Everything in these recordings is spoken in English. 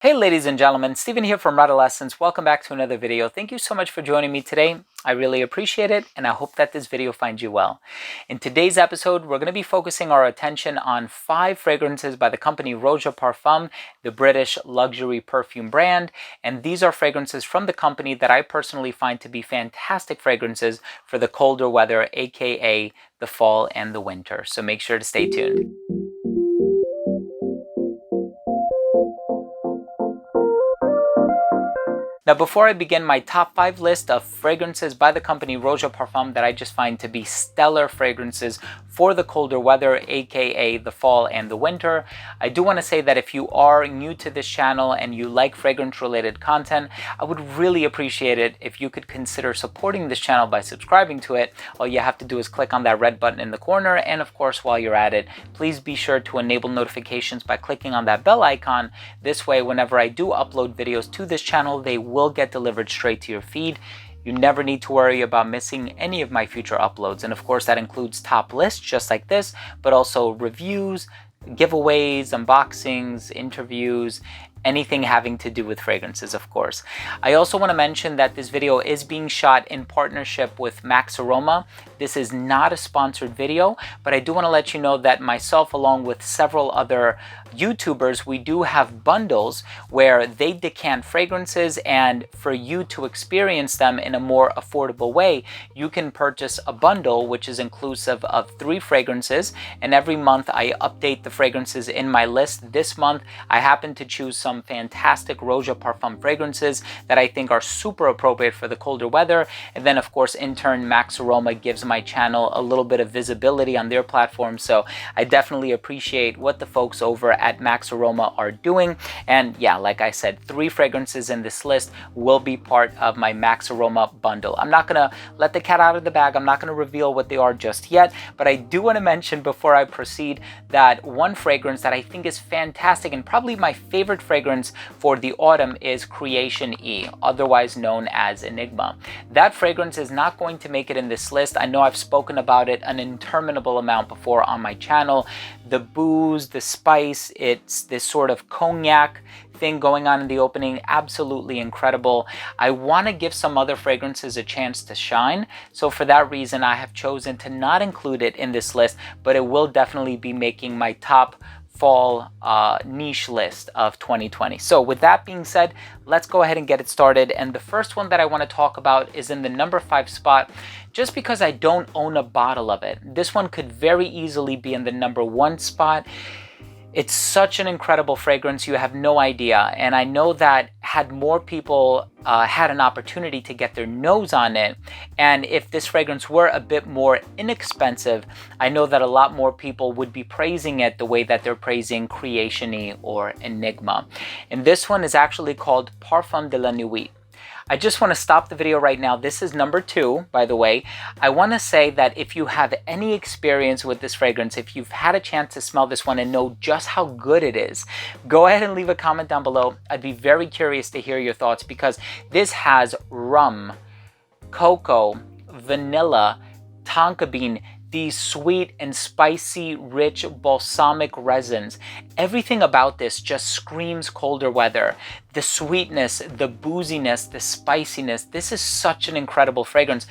Hey ladies and gentlemen, Steven here from Redolessence. Welcome back to another video. Thank you so much for joining me today. I really appreciate it, and I hope that this video finds you well. In today's episode, we're going to be focusing our attention on 5 fragrances by the company Roja Parfums, the British luxury perfume brand. And these are fragrances from the company that I personally find to be fantastic fragrances for the colder weather, aka the fall and the winter. So make sure to stay tuned. Now, before I begin my top 5 list of fragrances by the company Roja Parfums that I just find to be stellar fragrances for the colder weather, aka the fall and the winter, I do want to say that if you are new to this channel and you like fragrance related content, I would really appreciate it if you could consider supporting this channel by subscribing to it. All you have to do is click on that red button in the corner, and of course, while you're at it, please be sure to enable notifications by clicking on that bell icon. This way, whenever I do upload videos to this channel, they will get delivered straight to your feed. You never need to worry about missing any of my future uploads. And of course, that includes top lists just like this, but also reviews, giveaways, unboxings, interviews, anything having to do with fragrances, of course. I also want to mention that this video is being shot in partnership with Max Aroma. This is not a sponsored video, but I do want to let you know that myself, along with several other YouTubers, we do have bundles where they decant fragrances, and for you to experience them in a more affordable way, you can purchase a bundle which is inclusive of 3 fragrances, and every month I update the fragrances in my list. This month I happen to choose some fantastic Roja Parfum fragrances that I think are super appropriate for the colder weather, and then of course in turn Max Aroma gives my channel a little bit of visibility on their platform, so I definitely appreciate what the folks over at Max Aroma are doing. And yeah, like I said, 3 fragrances in this list will be part of my Max Aroma bundle. I'm not gonna let the cat out of the bag. I'm not gonna reveal what they are just yet, but I do want to mention before I proceed that one fragrance that I think is fantastic and probably my favorite fragrance for the autumn is Creation E, otherwise known as Enigma. That fragrance is not going to make it in this list. I know I've spoken about it an interminable amount before on my channel. The booze, the spice, it's this sort of cognac thing going on in the opening, absolutely incredible. I want to give some other fragrances a chance to shine, so for that reason I have chosen to not include it in this list, but it will definitely be making my top fall niche list of 2020. So with that being said, let's go ahead and get it started. And the first one that I want to talk about is in the number 5 spot, just because I don't own a bottle of it. This one could very easily be in the number 1 spot. It's such an incredible fragrance, you have no idea. And I know that had more people had an opportunity to get their nose on it, and if this fragrance were a bit more inexpensive, I know that a lot more people would be praising it the way that they're praising Creation E or Enigma. And this one is actually called Parfum de la Nuit. I just want to stop the video right now. This is number 2, by the way. I want to say that if you have any experience with this fragrance, if you've had a chance to smell this one and know just how good it is, go ahead and leave a comment down below. I'd be very curious to hear your thoughts, because this has rum, cocoa, vanilla, tonka bean, these sweet and spicy, rich balsamic resins. Everything about this just screams colder weather. The sweetness, the booziness, the spiciness. This is such an incredible fragrance.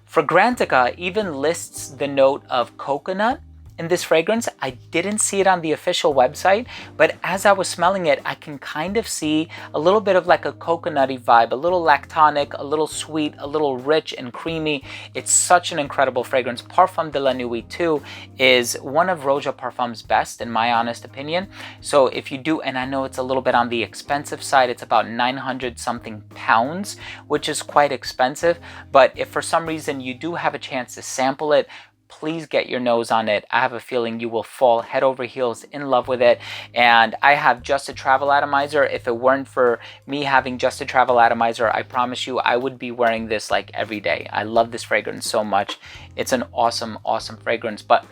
Fragrantica even lists the note of coconut in this fragrance. I didn't see it on the official website, but as I was smelling it, I can kind of see a little bit of like a coconutty vibe, a little lactonic, a little sweet, a little rich and creamy. It's such an incredible fragrance. Parfum de la Nuit II is one of Roja Parfums' best, in my honest opinion. So if you do, and I know it's a little bit on the expensive side, it's about 900 something pounds, which is quite expensive. But if for some reason you do have a chance to sample it, please get your nose on it. I have a feeling you will fall head over heels in love with it. And I have Just a Travel Atomizer. If it weren't for me having Just a Travel Atomizer, I promise you I would be wearing this like every day. I love this fragrance so much. It's an awesome, awesome fragrance. But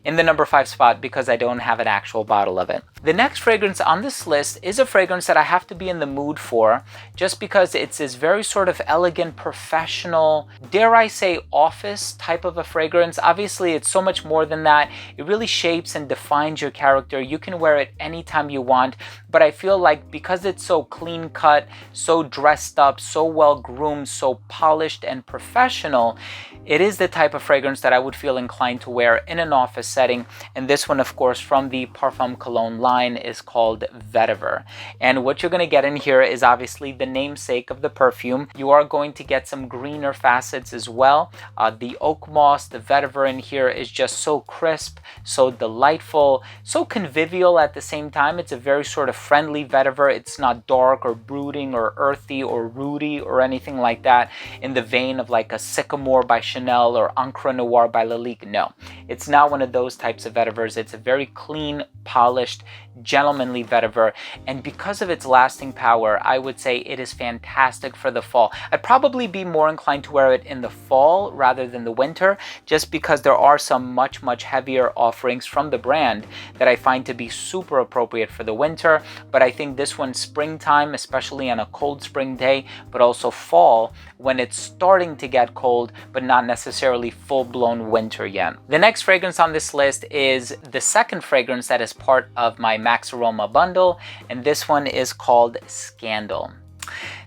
in the number 5 spot because I don't have an actual bottle of it. The next fragrance on this list is a fragrance that I have to be in the mood for, just because it's this very sort of elegant, professional, dare I say office type of a fragrance. Obviously it's so much more than that. It really shapes and defines your character. You can wear it anytime you want, but I feel like because it's so clean cut, so dressed up, so well groomed, so polished and professional, it is the type of fragrance that I would feel inclined to wear in an office setting. And this one, of course, from the Parfum Cologne line is called Vetiver. And what you're going to get in here is obviously the namesake of the perfume. You are going to get some greener facets as well. The oak moss, the vetiver in here is just so crisp, so delightful, so convivial at the same time. It's a very sort of friendly vetiver. It's not dark or brooding or earthy or rooty or anything like that in the vein of like a Sycamore by Chanel or Encre Noir by Lalique. No, it's not one of those types of vetivers. It's a very clean, polished, gentlemanly vetiver, and because of its lasting power, I would say it is fantastic for the fall. I'd probably be more inclined to wear it in the fall rather than the winter, just because there are some much heavier offerings from the brand that I find to be super appropriate for the winter. But I think this one, springtime, especially on a cold spring day, but also fall when it's starting to get cold but not necessarily full-blown winter yet. The next fragrance on this list is the second fragrance that is part of my Max Aroma bundle, and this one is called Scandal.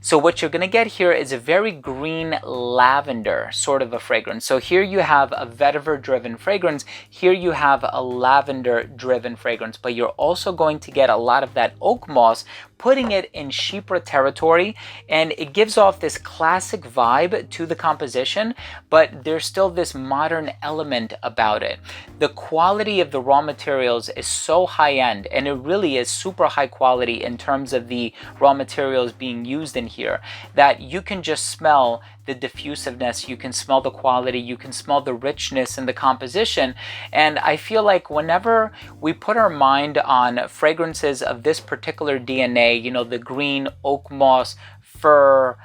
So what you're going to get here is a very green lavender sort of a fragrance. So here you have a vetiver driven fragrance, here you have a lavender driven fragrance, but you're also going to get a lot of that oak moss, putting it in chypre territory, and it gives off this classic vibe to the composition, but there's still this modern element about it. The quality of the raw materials is so high end, and it really is super high quality in terms of the raw materials being used in here, that you can just smell the diffusiveness, you can smell the quality, you can smell the richness in the composition. And I feel like whenever we put our mind on fragrances of this particular DNA, you know, the green, oak moss, fir,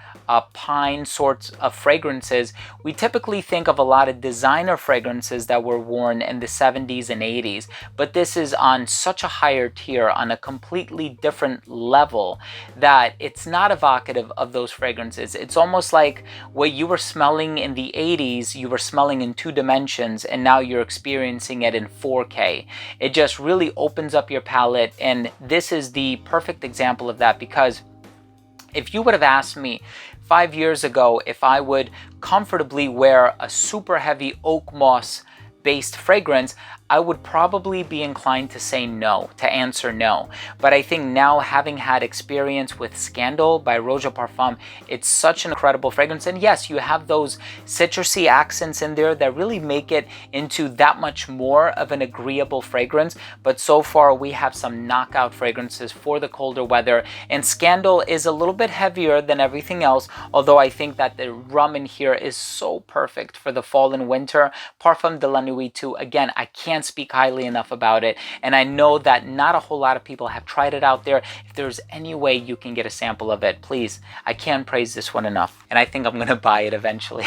pine sorts of fragrances, we typically think of a lot of designer fragrances that were worn in the 70s and 80s, but this is on such a higher tier, on a completely different level, that it's not evocative of those fragrances. It's almost like what you were smelling in the 80s, you were smelling in 2 dimensions, and now you're experiencing it in 4K. It just really opens up your palate, and this is the perfect example of that, because if you would have asked me 5 years ago if I would comfortably wear a super heavy oak moss based fragrance, I would probably be inclined to say no, to answer no. But I think now, having had experience with Scandal by Roja Parfums, it's such an incredible fragrance. And yes, you have those citrusy accents in there that really make it into that much more of an agreeable fragrance. But so far, we have some knockout fragrances for the colder weather. And Scandal is a little bit heavier than everything else, although I think that the rum in here is so perfect for the fall and winter. Parfum de la Nuit II, again, I can't speak highly enough about it, and I know that not a whole lot of people have tried it out there. If there's any way you can get a sample of it, please, I can't praise this one enough, and I think I'm gonna buy it eventually.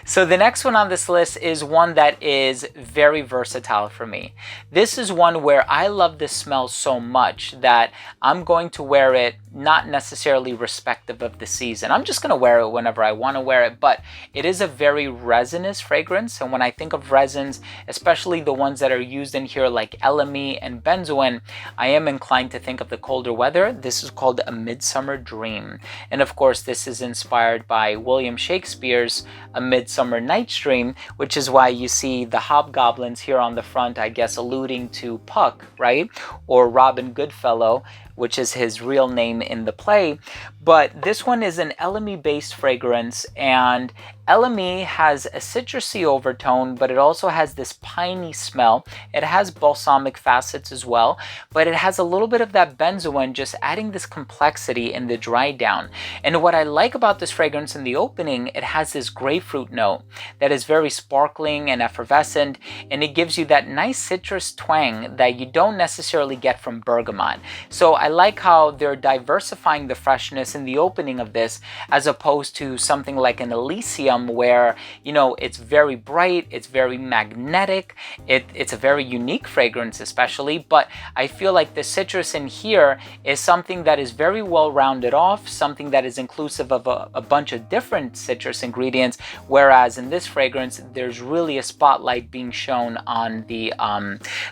So the next one on this list is one that is very versatile for me. This is one where I love this smell so much that I'm going to wear it not necessarily respective of the season. I'm just going to wear it whenever I want to wear it, but it is a very resinous fragrance. And when I think of resins, especially the ones that are used in here like LME and benzoin, I am inclined to think of the colder weather. This is called A Midsummer Dream. And of course, this is inspired by William Shakespeare's A Midsummer Night's Dream, which is why you see the hobgoblins here on the front, I guess alluding to Puck, right? Or Robin Goodfellow, which is his real name in the play. But this one is an LME based fragrance, and LME has a citrusy overtone, but it also has this piney smell. It has balsamic facets as well, but it has a little bit of that benzoin, just adding this complexity in the dry down. And what I like about this fragrance in the opening, it has this grapefruit note that is very sparkling and effervescent, and it gives you that nice citrus twang that you don't necessarily get from bergamot. So I like how they're diversifying the freshness in the opening of this, as opposed to something like an Elysium where, you know, it's very bright, it's very magnetic, it's a very unique fragrance especially, but I feel like the citrus in here is something that is very well rounded off, something that is inclusive of a bunch of different citrus ingredients, whereas in this fragrance, there's really a spotlight being shown on the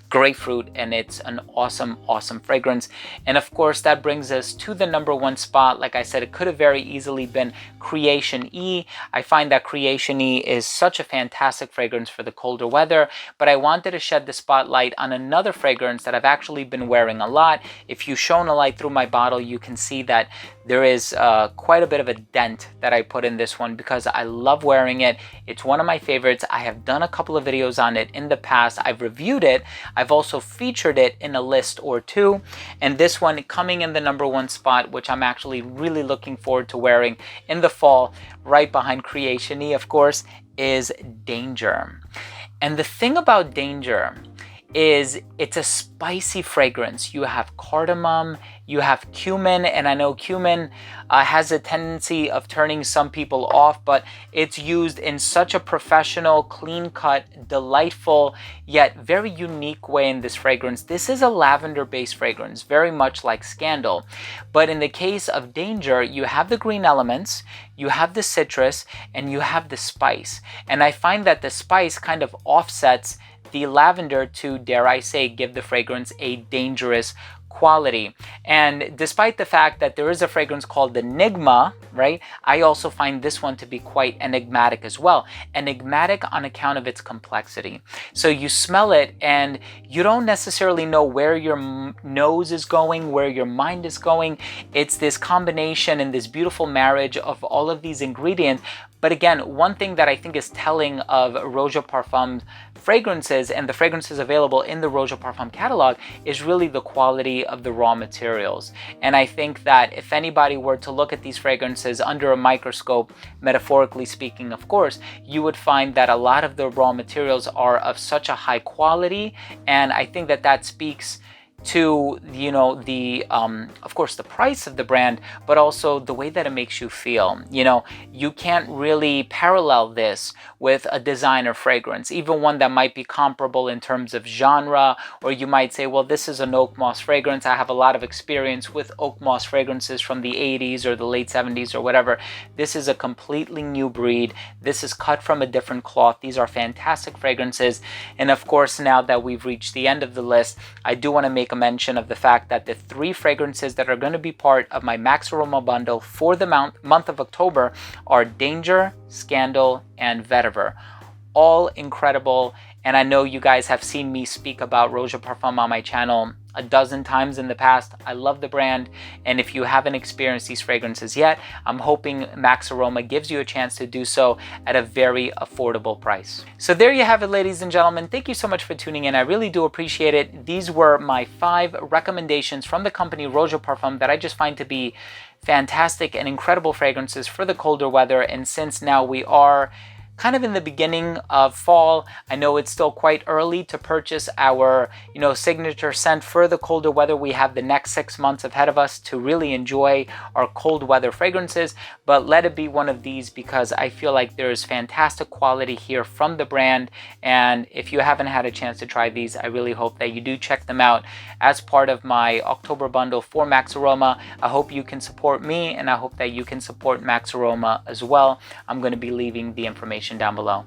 grapefruit, and it's an awesome, awesome fragrance. And of course, that brings us to the #1 spot. Like I said, it could have very easily been Creation E. I find that Creation E is such a fantastic fragrance for the colder weather, but I wanted to shed the spotlight on another fragrance that I've actually been wearing a lot. If you shone a light through my bottle, you can see that there is quite a bit of a dent that I put in this one because I love wearing it. It's one of my favorites. I have done a couple of videos on it in the past. I've reviewed it. I've also featured it in a list or two. And this one coming in the #1 spot, which I'm actually really looking forward to wearing in the fall, right behind Creation E, of course, is Danger. And the thing about Danger is it's a spicy fragrance. You have cardamom, you have cumin, and I know cumin has a tendency of turning some people off, but it's used in such a professional, clean-cut, delightful, yet very unique way in this fragrance. This is a lavender-based fragrance, very much like Scandal. But in the case of Danger, you have the green elements, you have the citrus, and you have the spice. And I find that the spice kind of offsets the lavender to, dare I say, give the fragrance a dangerous quality. And despite the fact that there is a fragrance called Enigma, right, I also find this one to be quite enigmatic as well. Enigmatic on account of its complexity. So you smell it and you don't necessarily know where your nose is going, where your mind is going. It's this combination and this beautiful marriage of all of these ingredients. But again, one thing that I think is telling of Roja Parfums fragrances and the fragrances available in the Roja Parfum catalog is really the quality of the raw materials. And I think that if anybody were to look at these fragrances under a microscope, metaphorically speaking, of course, you would find that a lot of the raw materials are of such a high quality. And I think that that speaks to, you know, the of course the price of the brand, but also the way that it makes you feel. You know, you can't really parallel this with a designer fragrance, even one that might be comparable in terms of genre, or you might say, well, this is an oak moss fragrance. I have a lot of experience with oak moss fragrances from the 80s or the late 70s or whatever. This is a completely new breed. This is cut from a different cloth. These are fantastic fragrances. And of course, now that we've reached the end of the list, I do want to make a mention of the fact that the 3 fragrances that are going to be part of my Max Aroma bundle for the month of October are Danger, Scandal, and Vetiver. All incredible, and I know you guys have seen me speak about Roja Parfum on my channel a dozen times in the past. I love the brand, and if you haven't experienced these fragrances yet, I'm hoping Max Aroma gives you a chance to do so at a very affordable price. So there you have it, ladies and gentlemen. Thank you so much for tuning in. I really do appreciate it. These were my 5 recommendations from the company Roja Parfum that I just find to be fantastic and incredible fragrances for the colder weather. And since now we are kind of in the beginning of fall, I know it's still quite early to purchase our, signature scent for the colder weather. We have the next 6 months ahead of us to really enjoy our cold weather fragrances, but let it be one of these because I feel like there is fantastic quality here from the brand. And if you haven't had a chance to try these, I really hope that you do check them out as part of my October bundle for Max Aroma. I hope you can support me, and I hope that you can support Max Aroma as well. I'm going to be leaving the information down below.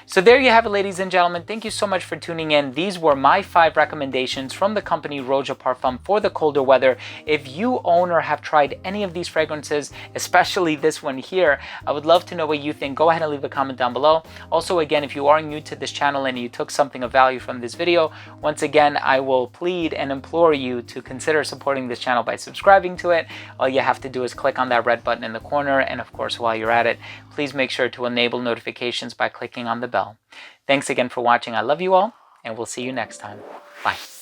So there you have it, ladies and gentlemen. Thank you so much for tuning in. These were my 5 recommendations from the company Roja Parfum for the colder weather. If you own or have tried any of these fragrances, especially this one here, I would love to know what you think. Go ahead and leave a comment down below. Also, again, if you are new to this channel and you took something of value from this video, once again, I will plead and implore you to consider supporting this channel by subscribing to it. All you have to do is click on that red button in the corner. And of course, while you're at it, please make sure to enable notifications by clicking on the bell. Thanks again for watching. I love you all, and we'll see you next time. Bye.